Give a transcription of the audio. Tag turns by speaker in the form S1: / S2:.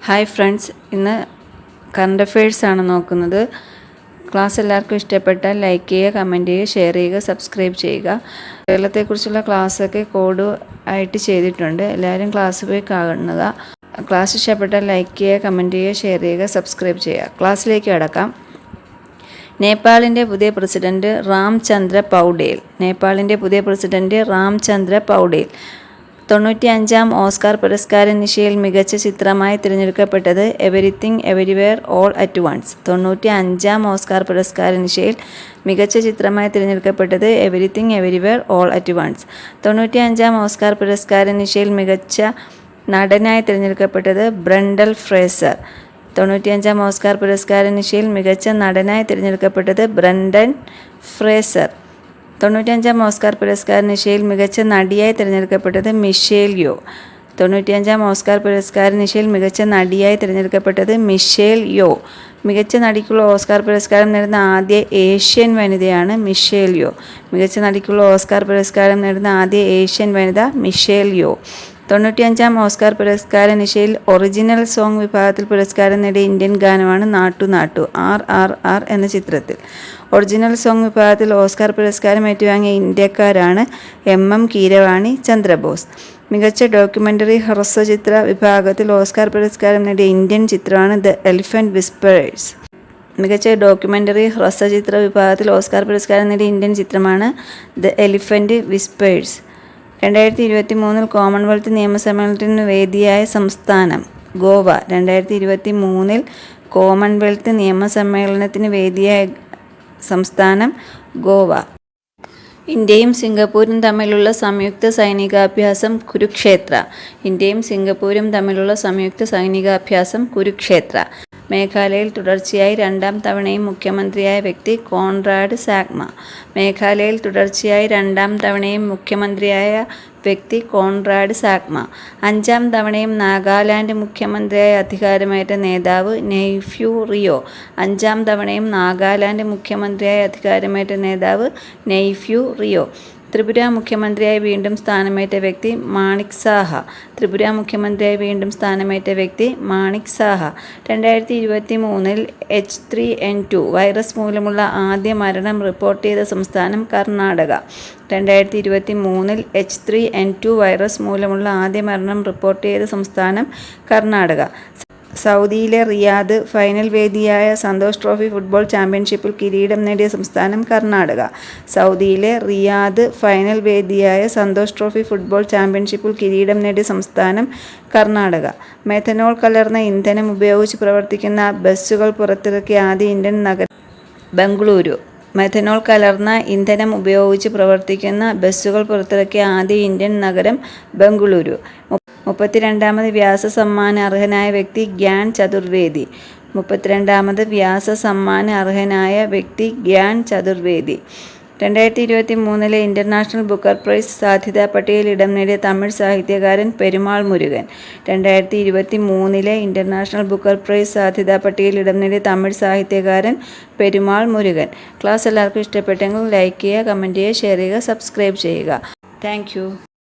S1: Hi friends, ഇന്ന് current affairs ആണ് നോക്കുന്നത്. ക്ലാസ് എല്ലാവർക്കും ഇഷ്ടപ്പെട്ടാൽ ലൈക്ക് ചെയ്യുക, കമൻറ്റ് ചെയ്യുക, ഷെയർ ചെയ്യുക, സബ്സ്ക്രൈബ് ചെയ്യുക. കേരളത്തെക്കുറിച്ചുള്ള ക്ലാസ്സൊക്കെ കോഡ് ആയിട്ട് ചെയ്തിട്ടുണ്ട്. എല്ലാവരും ക്ലാസ് പോയി കാണുക. ക്ലാസ് ഇഷ്ടപ്പെട്ടാൽ ലൈക്ക് ചെയ്യുക, കമൻറ്റ് ചെയ്യുക, ഷെയർ ചെയ്യുക, സബ്സ്ക്രൈബ് ചെയ്യുക. ക്ലാസ്സിലേക്ക് കടക്കാം. നേപ്പാളിൻ്റെ പുതിയ പ്രസിഡന്റ് റാംചന്ദ്ര പൗഡേൽ. 95-ാം ഓസ്കാർ പുരസ്കാര നിശയിൽ മികച്ച ചിത്രമായി തിരഞ്ഞെടുക്കപ്പെട്ടത് everything everywhere all at once. 95-ാം ഓസ്കാർ പുരസ്കാര നിശയിൽ മികച്ച ചിത്രമായി തിരഞ്ഞെടുക്കപ്പെട്ടത് everything everywhere all at once. 95-ാം ഓസ്കാർ പുരസ്കാര നിശയിൽ മികച്ച നടനായി തിരഞ്ഞെടുക്കപ്പെട്ടത് ബ്രണ്ടൻ ഫ്രേസർ. 95-ാം ഓസ്കാർ പുരസ്കാര നിശയിൽ മികച്ച നടനായി തിരഞ്ഞെടുക്കപ്പെട്ടത് ബ്രണ്ടൻ ഫ്രേസർ. 95-ാം ഓസ്കാർ പുരസ്കാര നിശയിൽ മികച്ച നടിയായി തിരഞ്ഞെടുക്കപ്പെട്ടത് മിഷേൽ യോ. 95-ാം ഓസ്കാർ പുരസ്കാര നിശയിൽ മികച്ച നടിയായി തിരഞ്ഞെടുക്കപ്പെട്ടത് മിഷേൽ യോ. മികച്ച നടിക്കുള്ള ഓസ്കാർ പുരസ്കാരം നേടുന്ന ആദ്യ ഏഷ്യൻ വനിതയാണ് മിഷേൽ യോ. മികച്ച നടിക്കുള്ള ഓസ്കാർ പുരസ്കാരം നേടുന്ന ആദ്യ ഏഷ്യൻ വനിത മിഷേൽ യോ. 95-ാം ഓസ്കാർ പുരസ്കാര നിശയിൽ ഒറിജിനൽ സോങ് വിഭാഗത്തിൽ പുരസ്കാരം നേടിയ ഇന്ത്യൻ ഗാനമാണ് നാട്ടു നാട്ടു RRR എന്ന ചിത്രത്തിൽ. ഒറിജിനൽ സോങ് വിഭാഗത്തിൽ ഓസ്കാർ പുരസ്കാരം ഏറ്റുവാങ്ങിയ ഇന്ത്യക്കാരാണ് MM കീരവാണി ചന്ദ്രബോസ്. മികച്ച ഡോക്യുമെൻ്ററി ഹ്രസ്വചിത്ര വിഭാഗത്തിൽ ഓസ്കാർ പുരസ്കാരം നേടിയ ഇന്ത്യൻ ചിത്രമാണ് ദ എലിഫൻ്റ് വിസ്പേഴ്സ്. മികച്ച ഡോക്യുമെൻ്ററി ഹ്രസ്വചിത്ര വിഭാഗത്തിൽ ഓസ്കാർ പുരസ്കാരം നേടിയ ഇന്ത്യൻ ചിത്രമാണ് ദ എലിഫൻ്റ് വിസ്പേഴ്സ്. 2023 കോമൺവെൽത്ത് നിയമസമ്മേളനത്തിന് വേദിയായ സംസ്ഥാനം ഗോവ. 2023 കോമൺവെൽത്ത് നിയമസമ്മേളനത്തിന് വേദിയായ സംസ്ഥാനം ഗോവ. ഇന്ത്യയും സിംഗപ്പൂരും തമ്മിലുള്ള സംയുക്ത സൈനികാഭ്യാസം കുരുക്ഷേത്ര. ഇന്ത്യയും സിംഗപ്പൂരും തമ്മിലുള്ള സംയുക്ത സൈനികാഭ്യാസം കുരുക്ഷേത്ര. മേഘാലയയിൽ തുടർച്ചയായി രണ്ടാം തവണയും മുഖ്യമന്ത്രിയായ വ്യക്തി കോൺറാഡ് സാഗ്മ. മേഘാലയയിൽ തുടർച്ചയായി രണ്ടാം തവണയും മുഖ്യമന്ത്രിയായ വ്യക്തി കോൺറാഡ് സാഗ്മ. 5ാം തവണയും നാഗാലാൻഡ് മുഖ്യമന്ത്രിയായി അധികാരമേറ്റ നേതാവ് നെയ്ഫ്യൂ റിയോ. 5ാം തവണയും നാഗാലാൻഡ് മുഖ്യമന്ത്രിയായി അധികാരമേറ്റ നേതാവ് നെയ്ഫ്യൂ റിയോ. ത്രിപുര മുഖ്യമന്ത്രിയായി വീണ്ടും സ്ഥാനമേറ്റ വ്യക്തി മാണിക് സാഹ. ത്രിപുര മുഖ്യമന്ത്രിയായി വീണ്ടും സ്ഥാനമേറ്റ വ്യക്തി മാണിക് സാഹ. 2023 H3N2 വൈറസ് മൂലമുള്ള ആദ്യ മരണം റിപ്പോർട്ട് ചെയ്ത സംസ്ഥാനം കർണാടക. 2023 H3N2 വൈറസ് മൂലമുള്ള ആദ്യ മരണം റിപ്പോർട്ട് ചെയ്ത സംസ്ഥാനം കർണാടക. സൗദിയിലെ റിയാദ് ഫൈനൽ വേദിയായ സന്തോഷ് ട്രോഫി ഫുട്ബോൾ ചാമ്പ്യൻഷിപ്പിൽ കിരീടം നേടിയ സംസ്ഥാനം കർണാടക. സൗദിയിലെ റിയാദ് ഫൈനൽ വേദിയായ സന്തോഷ് ട്രോഫി ഫുട്ബോൾ ചാമ്പ്യൻഷിപ്പിൽ കിരീടം നേടിയ സംസ്ഥാനം കർണാടക. മെഥനോൾ കലർന്ന ഇന്ധനം ഉപയോഗിച്ച് പ്രവർത്തിക്കുന്ന ബസ്സുകൾ പുറത്തിറക്കിയ ആദ്യ ഇന്ത്യൻ നഗരം ബംഗളൂരു. മെഥനോൾ കലർന്ന ഇന്ധനം ഉപയോഗിച്ച് പ്രവർത്തിക്കുന്ന ബസ്സുകൾ പുറത്തിറക്കിയ ആദ്യ ഇന്ത്യൻ നഗരം ബംഗളൂരു. 32ാമത് വ്യാസ സമ്മാന അർഹനായ വ്യക്തി ഗ്യാൻ ചതുർവേദി. 32ാമത് വ്യാസ സമ്മാന അർഹനായ വ്യക്തി Gyan Chaturvedi. 2023 international Booker prize സാധ്യതാ പട്ടികയിൽ ഇടം നേടിയ തമിഴ് സാഹിത്യകാരൻ Perumal Murugan. 2023 international Booker prize സാധ്യതാ പട്ടികയിൽ ഇടം നേടിയ തമിഴ് സാഹിത്യകാരൻ പെരുമാൾ മുരുകൻ. ക്ലാസ് എല്ലാവർക്കും ഇഷ്ടപ്പെട്ടെങ്കിൽ ലൈക്ക് ചെയ്യുക, കമൻറ്റ് ചെയ്യുക, ഷെയർ ചെയ്യുക, സബ്സ്ക്രൈബ് ചെയ്യുക. Thank you.